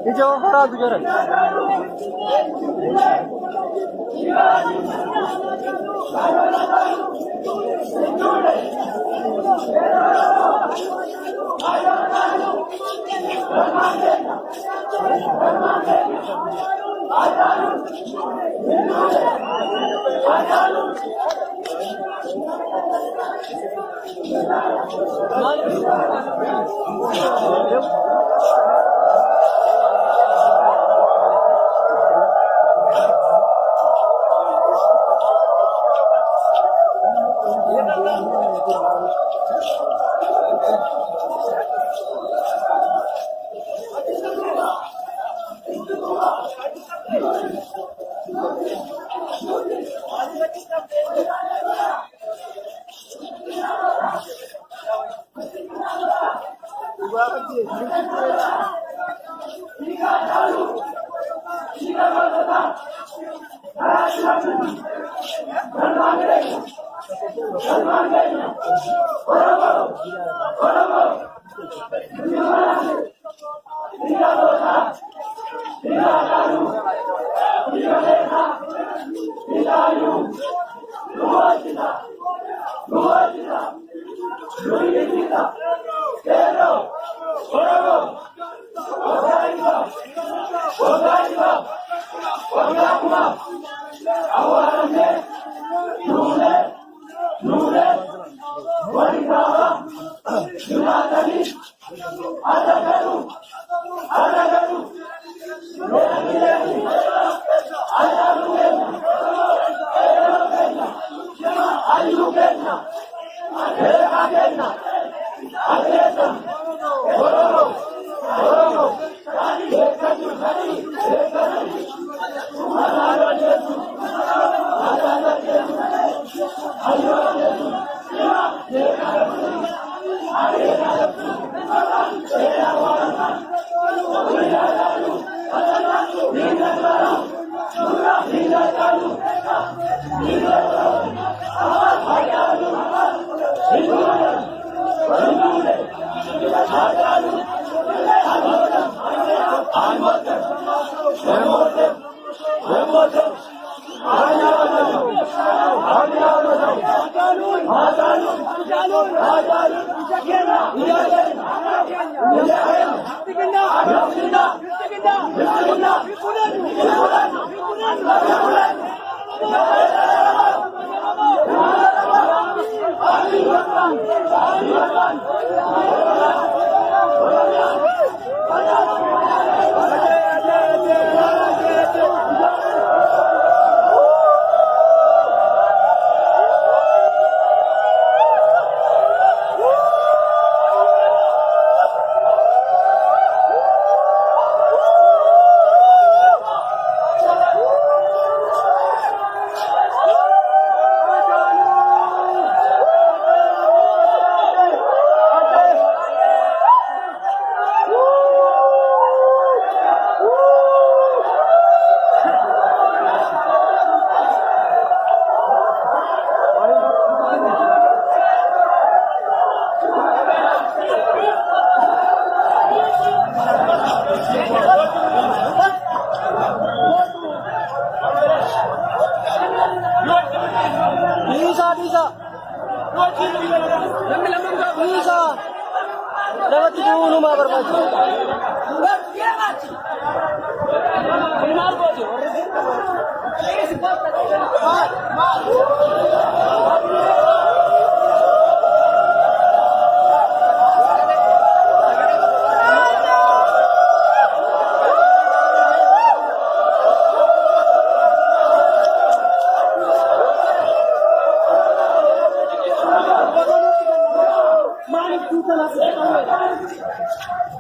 Hijau parah tu jarak.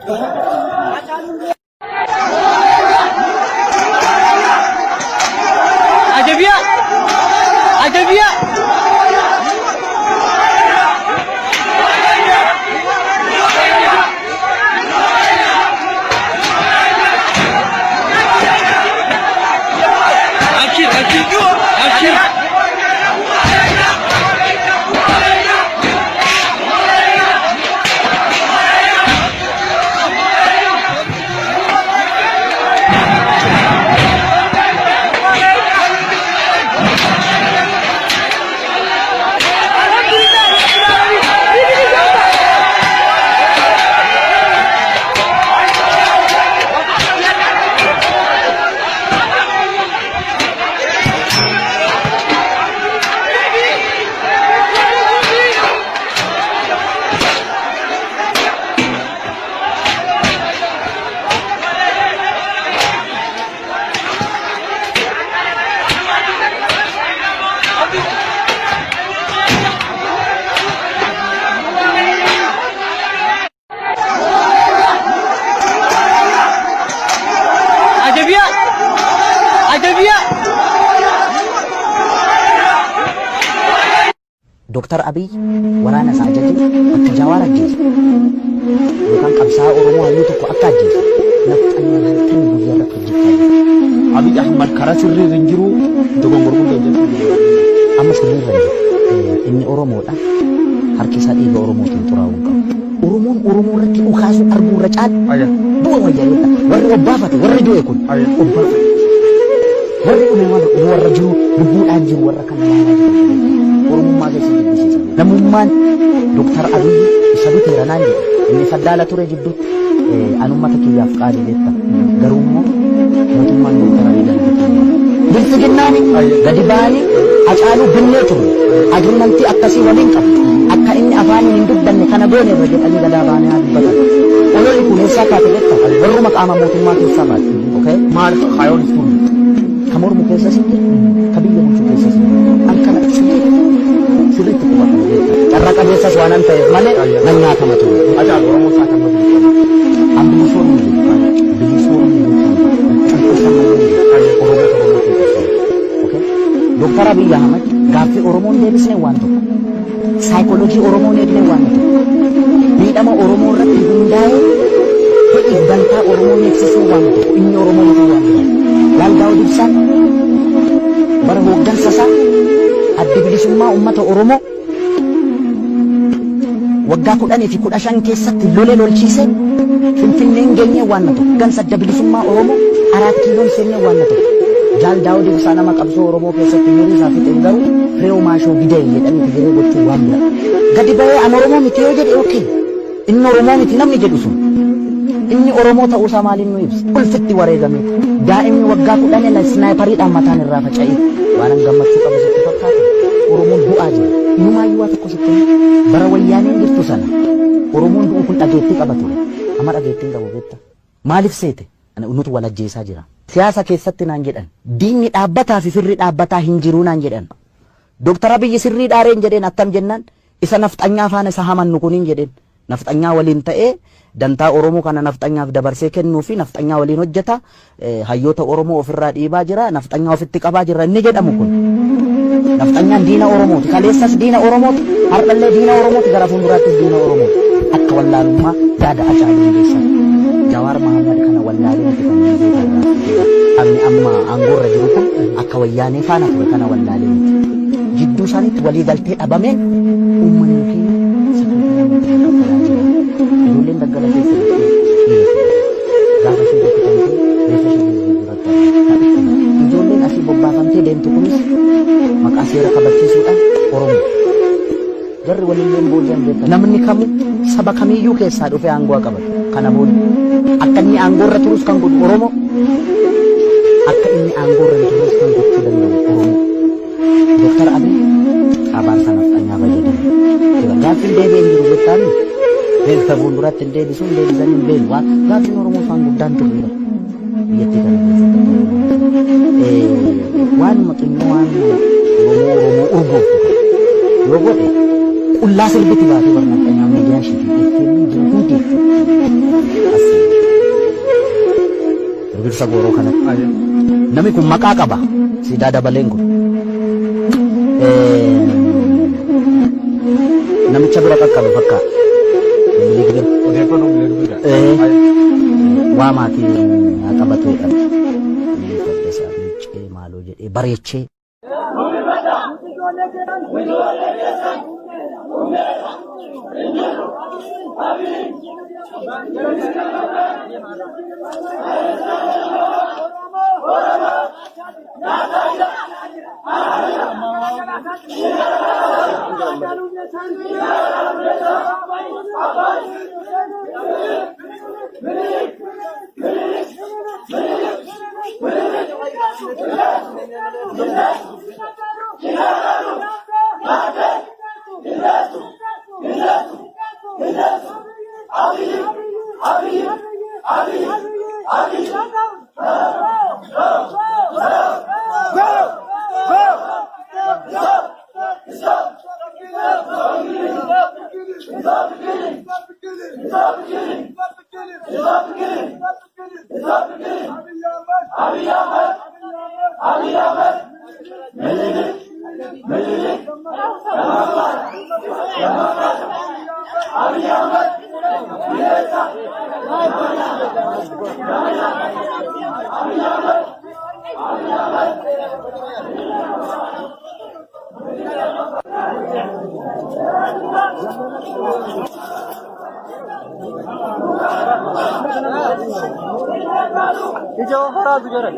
Thank you. دكتور أبي ورانا ساجد أكجوار الجيش وكان قبسا أورمو هيوتو أكاجيش نفطنيا هلتن بيارك الجيش أبي أحمد كراسي رنجرو دوغون غرغون أما سنين رنجر إني أورمو لا harkisa iba Oromotiin xuraawun qabu Oromoon irratti ukaasu arguu irra caal du'a wayyaanidha warri obbaafate warri du'e kun obbaafate warri dhume warra jiru lubbuudhaan jiru warra kan Oromummaa keessa jibbisiisa namummaan Dr. Abiy isa biteera naan jedhe inni faddaala ture jidduutti anummata kiyyaaf qaali beekta garuu immoo mootummaan Dr. Abiy bilchiginnaani gadi ba'anii Hacaaluu binnee ture ajunnanti akkasii waliin qabu akka inni afaan hin dubbanne kana goone irra jedhanii gadaa baanee haa dubbatan ololli kun eessaa kaate jetta warruma qaama mootummaa keessaa baate okay maal kaayoon sun ka mormu keessa sitti ka biyya bulchuu keessa sitti halkana sirriitti qubatan jetta carraa qabeessas waan an ta'eef malee nan nyaatama ture Hacaalu Oromoo saatama ture ambiisoon Dr. Abiy Ahmed gaaffii Oromoon deebisnee waan tokko saayikooloojii Oromoon eegne waan tokko miidhama Oromoo irratti hundaa'ee fedhii dantaa Oromoo eegsisuu waan tokko inni Oromoo waan tokko Waldaa Odibsaan bara hooggansa isaa adda bilisummaa uummata Oromoo waggaa 10 fi 15 keessatti lolee lolchiisee Finfinneen geenyee waan tokko hooggansa adda bilisummaa Oromoo 4 kiiloon seennee waan tokko Waldaa Odibsaan nama qabsoo Oromoo keessatti miirii isaa fixeen garuu Firee Maashoo Gidee jedhanii figiree gochuu waan bira gadi ba'ee an Oromoo miti yoo jedhe okay inni Oromoo miti namni jedhu sun inni Oromoo ta'uusaa maaliin nu ibsa ulfitti wareegame daa'imni waggaa 10 snaayipariidhaan mataan irraa faca'ee waan an gammachuu qabu sitti fakkaata Oromoon du'aa jira inumaayyuu waa tokko sitti bara wayyaaneen jirtu sana Oromoon du'u kun dhageettii qaba ture amma dhageettiin qabu beekta maaliif seete nutu wal ajjeesaa jira siyaasa keessatti naan jedhan diinni dhaabbataa fi firri dhaabbataa hin jiruu naan jedhan Dr. Abiy sirrii dhaareen jedheen attam jennaan isa nafxanyaa faana isa hamannu kuniin jedheen nafxanyaa waliin ta'ee dantaa Oromoo kana nafxanyaaf dabarsee kennuu fi nafxanyaa waliin hojjeta hayyoota Oromoo ofirraa dhiibaa jira nafxanyaa ofitti qabaa jira inni jedhamu kun nafxanyaan diina Oromooti kaleessas diina Oromooti har'allee diina Oromooti gara fuulduraattis diina Oromooti akka wallaalummaa yaada Hacaaluu Hundeessaa Jawaar Mahammad kana wallaalee Amni amma aangorra jiru kun akka wayyaanee faana ture kana wallaalee jidduu isaaniitti walii galtee dhabameen uummanni fi ijoolleen daggala keessa gaafa ishee dhoksitamtee reeffa ishee gurguratta ijoolleen asii bobbaafamtee deemtu kunis maqaa seera kabachiisuudhaan Oromoo jarri walilleen booji'an beekta namni kamu saba kamiyyuu keessaa dhufee aangoo qabatu kana booda akka inni aangorra turus kan godhu Oromoo akka inni aangorra turus kan gochuu danda'u Oromoo Dr. Abiy abaarsa nafxanyaa fayyadamu gaaffii deebi'ee hin jiru jettaan beekta fuulduratti hin deebisuun deebisan hin beelu waan gaaffiin Oromoo faan guddaan turre biyyattii kana keessatti waan maxinoo waan Oromoo urgoofu yoo godhe qullaa sirbiti baatee bara nafxanyaa miidiyaa ishee fi effeemni jiru hundi Birbirsa gooroo kanatti namni kun maqaa qaba siidaa dabaleen kun namicha bira qaqqabe fakkaata waa maatii haa qabateedha faddasaa miccee maaloo jedhee bareechee Ijoo haraatu jira.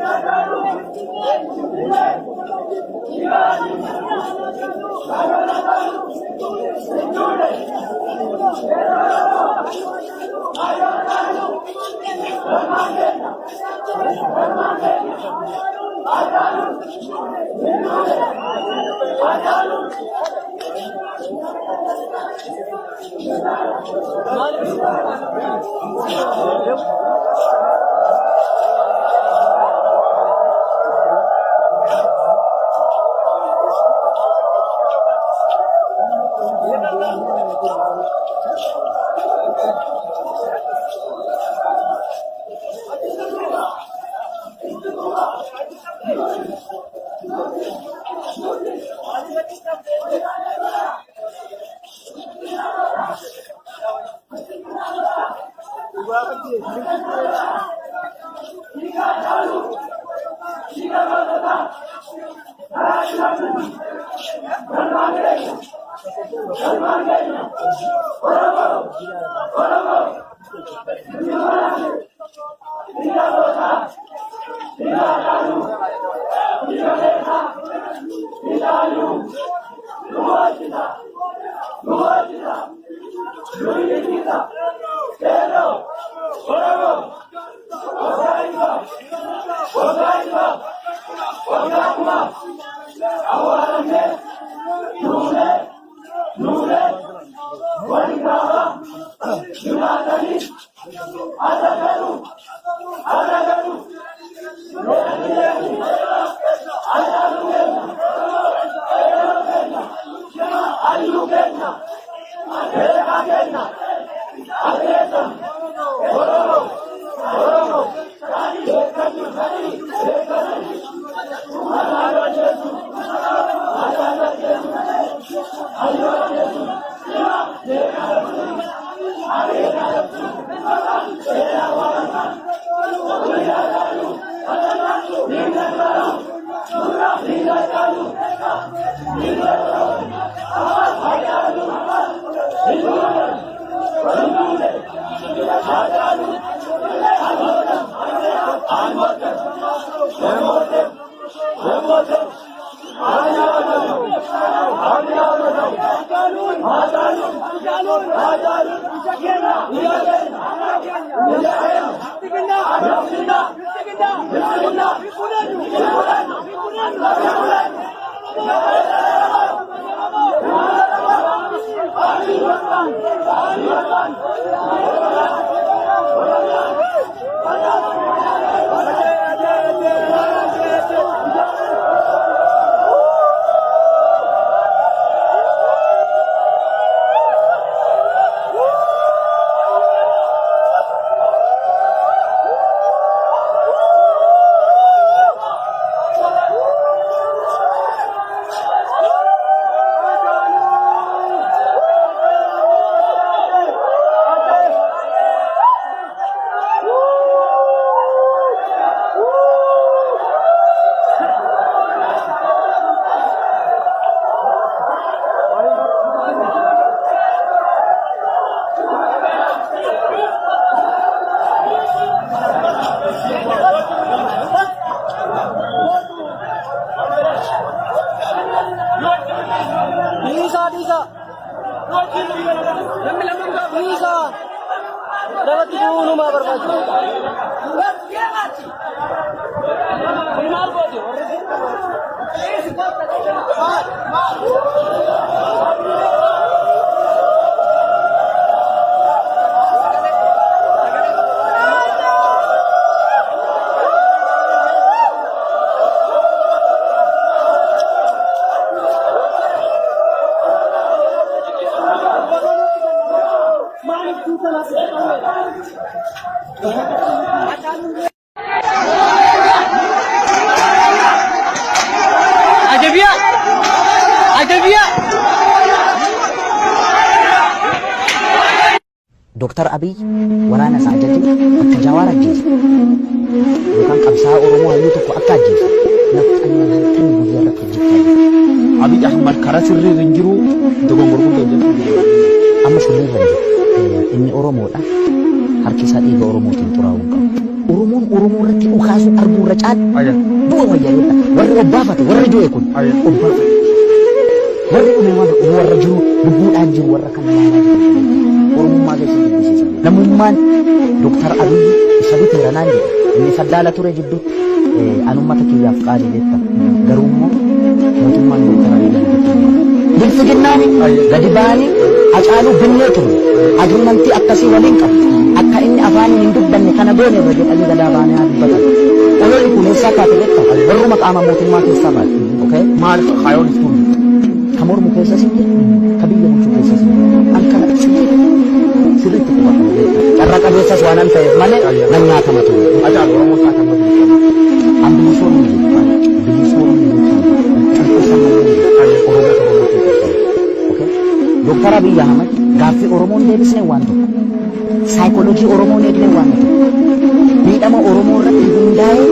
Dr. Abiy waraana isaa ajajee akka Jawaar ajjeese yookaan qabsaa Oromoo hayyuu tokko akka ajjeese nafxanyaa halkan guyyaa irratti hojjechaa Abiy Ahmad karaa sirrii hin jiru dogongoruu danda'u amma sirrii hin jiru inni Oromoodha harki isaa dhiiga Oromootiin xuraa'uu qabu Oromoon Oromoo irratti ukaasu arguu irra caala du'a wayyaanidha warri obbaafate warri du'e kun obbaafate warri uumamaan warra jiru lubbuudhaan jiru warra kan laalaa jiru Oromummaa keessatti dubbisiisa namummaan Dr. Abiy isa biteeranaan jedhe inni saddaala ture jidduutti anummata kiyyaaf qaalii jetta garuu immoo mootummaan Dr. Abiy bilfiginnaani gadi ba'anii Hacaaluu binnee ture agriimantii akkasii waliin qabu akka inni afaaniin hin dubbanne kana goone irra jedhanii gadaa baanii haa dubbatan ololli kun eessaa kaate jetta warruma qaama mootummaa keessaa baate okay maal kaayoon istuun kamormu keessa sinje kabiyya bulchuu keessa sinje an kana sirriitti qubatan jetta carra qabeessas waan an ta'eef malee nan nyaatama ture Hacaaluu Oromoo isaa kan an bilisoomni Dr. Abiy Ahmad gaaffii Oromoon deebisne waan tokko saayikooloojii Oromoon eegne waan tokko miidhama Oromoo irratti hundaa'ee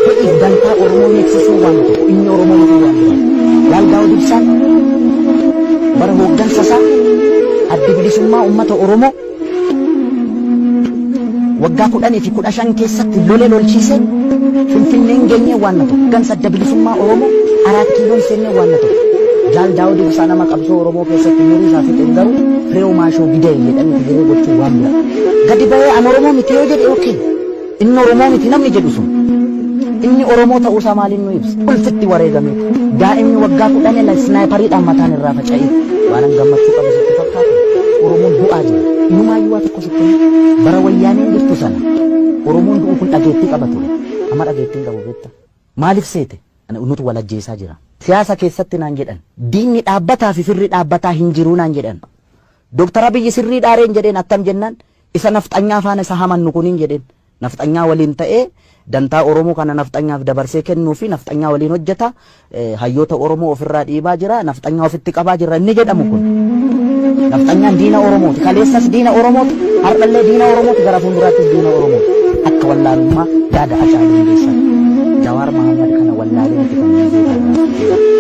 fedhiif dantaa Oromoo eegsisuu waan tokko inni Oromoo nuti waan tokko Yaaldaa'uu Dibsaan bara hooggansa isaa adda bilisummaa uummata Oromoo waggaa 10 fi 15 keessatti lolee lolchiisee Finfinneen geenyee waan tokko gansa adda bilisummaa Oromoo 4 kiiloon seennee waan tokko Yaaldaa'uu Dibsaan nama qabsoo Oromoo keessatti umurii isaa fixeen garuu firee maashoo bidee jedhanii tigiree gochuu waan bira gadi ba'ee an Oromoo miti yoo jedhe okay inni Oromoo miti namni jedhu sun inni Oromoo ta'uu isaa maaliin nu ibsa ulfitti wareegame daa'imni waggaa 10 la snaayipariidhaan mataan irraa faca'ee waan gammachuu qabu sitti fakkaata Oromoon du'aa jira inumaayyuu waa tokko sitti bara wayyaaneen jirtu sana Oromoon du'u kun dhageettii qaba ture amma dhageettiin qabu beekta maaliif seete nuti wal ajjeesaa jira siyaasa keessatti naan jedhan diinni dhaabbataa fi firri dhaabbataa hin jiruu naan jedhan Dr. Abiy sirrii dhaareen jedheen attam jennaan isa nafxanyaa faana isa hamannu kuniin jedheen nafxanyaa waliin ta'ee dantaa Oromoo kana nafxanyaaf dabarsee kennuu fi nafxanyaa waliin hojjeta hayyoota Oromoo ofirraa dhiibaa jira nafxanyaa ofitti qabaa jira inni jedhamu kun nafxanyaan diina Oromooti kaleessas diina Oromooti hardhallee diina Oromooti gara fuulduraattis diina Oromooti akka wallaalummaa yaada Hacaaluu hundeessan Jawaar Mahammad kana wallaalee miti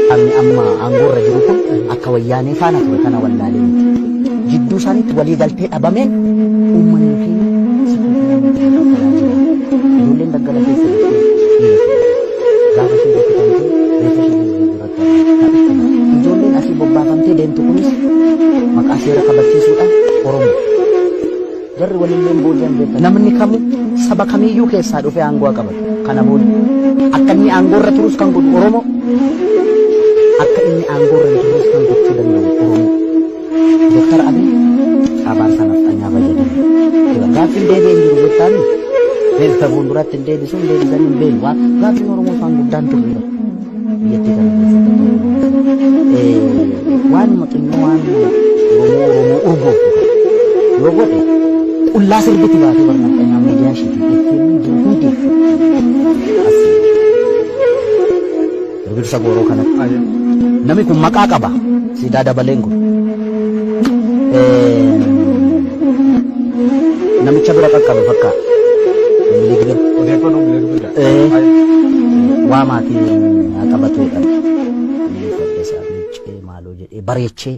kan inni amma aangoorra jiru kun akka wayyaanee faana ture kana wallaalee miti jidduu isaaniitti walii galtee dhabameen uummanni fi ijoolleen daggala keessa gaafa ishee rukkutamtee reeffa ishee duratti ijoolleen asii bobbaafamtee deemtu kunis maqaa seera kabachiisuudhaan Oromoo jarri walilleen booji'an beekta namni kamu saba kamiyyuu keessaa dhufee aangoo qabatu kana booda akka inni aangoorra turus kan godhu Oromoo akka inni aangoorra turus kan gochuu danda'u Oromoo Dr. Abiy abaarsa nafxanyaa fayyadamu gaaffiin deebi'een jiru jettaan beekta fuulduratti hin deebisuun deebisan hin beelu waan gaaffiin Oromoo isaan guddaan turre biyyattii kana keessatti waan xinnoo waan Oromoo urgoofu yoo godhe qullaa sirbiti baatee barnaaxanyaa miidiyaa isheetiin ittiin jiru hundi birbirsa gooroo kanatti namni kun maqaa qaba siidaa dabaleen kun namicha bira qaqqabe fakkaata waa maatii haa qabatu jedhama faddesaa miicee maaloo jedhee bareechee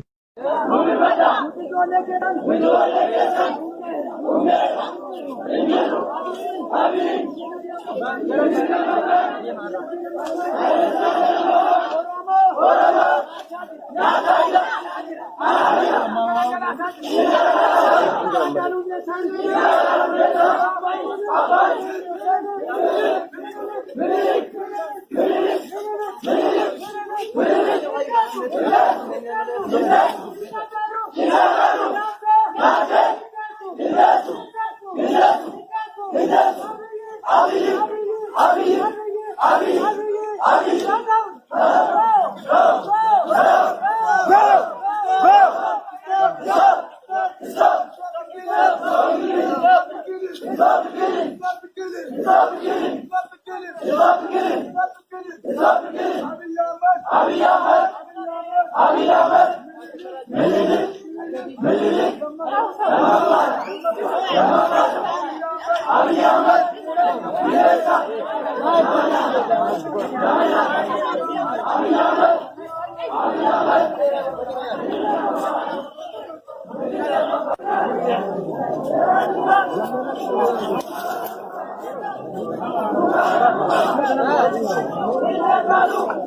Malee.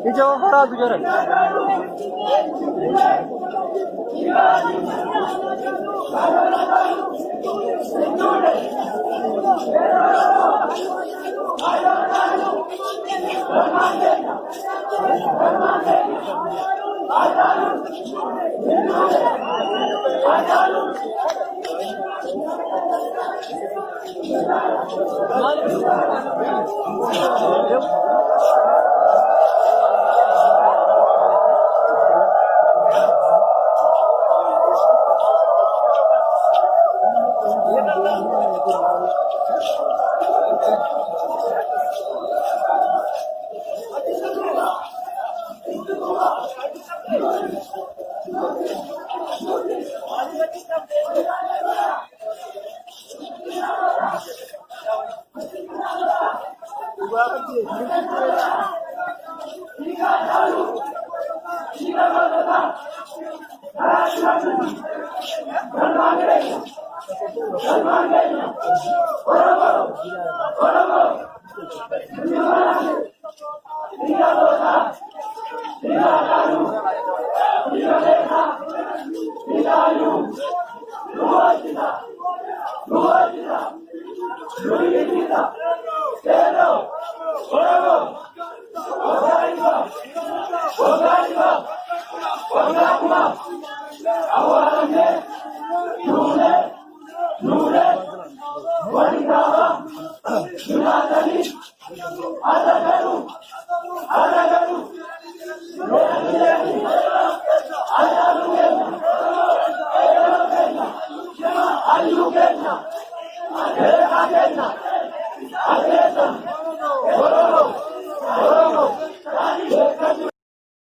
Hijau hara bicara. Hanjamaan